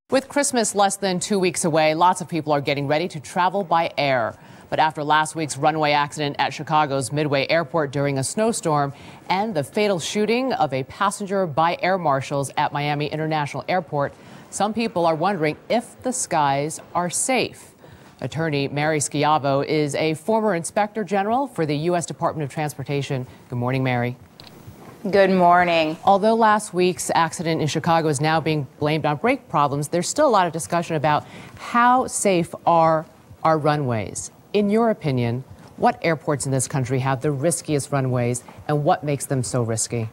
With Christmas less than 2 weeks away, lots of people are getting ready to travel by air. But after last week's runway accident at Chicago's Midway Airport during a snowstorm and the fatal shooting of a passenger by air marshals at Miami International Airport, some people are wondering if the skies are safe. Attorney Mary Schiavo is a former inspector general for the U.S. Department of Transportation. Good morning, Mary. Good morning. Although last week's accident in Chicago is now being blamed on brake problems, there's still a lot of discussion about how safe are our runways. In your opinion, what airports in this country have the riskiest runways and what makes them so risky?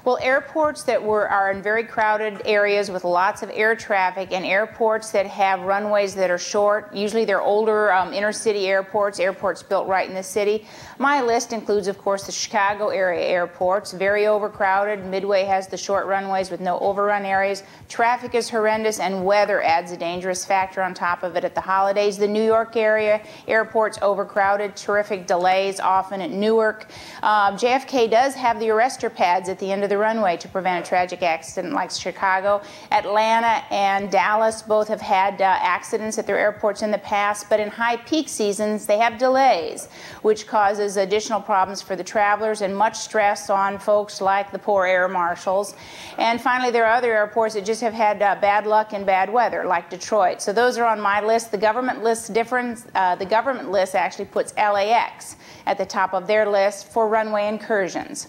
Well, airports that are in very crowded areas with lots of air traffic and airports that have runways that are short, usually they're older inner city airports built right in the city. My list includes, of course, the Chicago area airports, very overcrowded. Midway has the short runways with no overrun areas. Traffic is horrendous and weather adds a dangerous factor on top of it at the holidays. The New York area airports overcrowded, terrific delays often at Newark. JFK does have the arrestor pads at the end of the runway to prevent a tragic accident like Chicago. Atlanta and Dallas both have had accidents at their airports in the past, but in high peak seasons they have delays, which causes additional problems for the travelers and much stress on folks like the poor air marshals. And finally, there are other airports that just have had bad luck and bad weather, like Detroit. So those are on my list. The government list the government list actually puts LAX at the top of their list for runway incursions.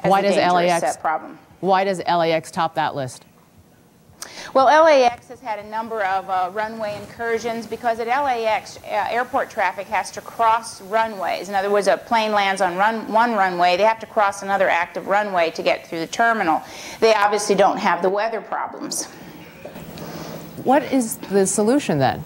Why does LAX top that list? Well, LAX has had a number of runway incursions because at LAX, airport traffic has to cross runways. In other words, a plane lands on one runway, they have to cross another active runway to get through the terminal. They obviously don't have the weather problems. What is the solution then?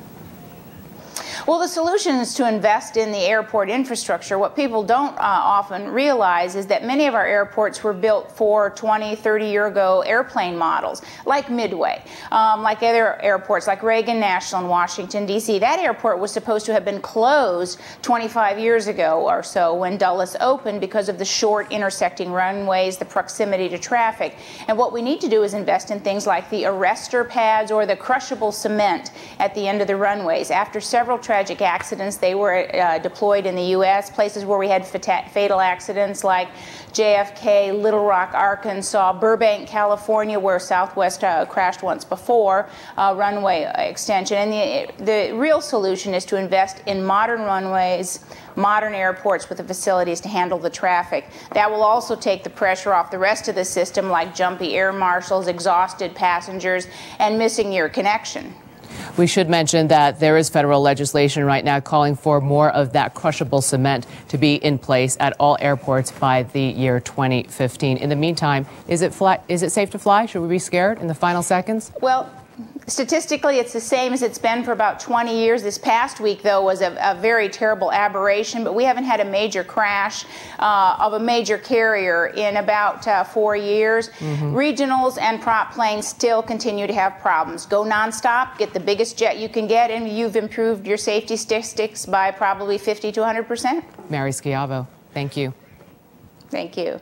Well, the solution is to invest in the airport infrastructure. What people don't often realize is that many of our airports were built for 20, 30-year ago airplane models, like Midway, like other airports, like Reagan National in Washington, D.C. That airport was supposed to have been closed 25 years ago or so when Dulles opened because of the short intersecting runways, the proximity to traffic. And what we need to do is invest in things like the arrestor pads or the crushable cement at the end of the runways. After several tragic accidents, they were deployed in the U.S., places where we had fatal accidents like JFK, Little Rock, Arkansas, Burbank, California, where Southwest crashed once before, runway extension. And the real solution is to invest in modern runways, modern airports with the facilities to handle the traffic. That will also take the pressure off the rest of the system, like jumpy air marshals, exhausted passengers, and missing your connection. We should mention that there is federal legislation right now calling for more of that crushable cement to be in place at all airports by the year 2015. In the meantime, is it safe to fly? Should we be scared in the final seconds? Well, statistically, it's the same as it's been for about 20 years. This past week, though, was a very terrible aberration, but we haven't had a major crash of a major carrier in about 4 years. Regionals and prop planes still continue to have problems. Go nonstop, get the biggest jet you can get, and you've improved your safety statistics by probably 50 to 100%. Mary Schiavo, thank you. Thank you.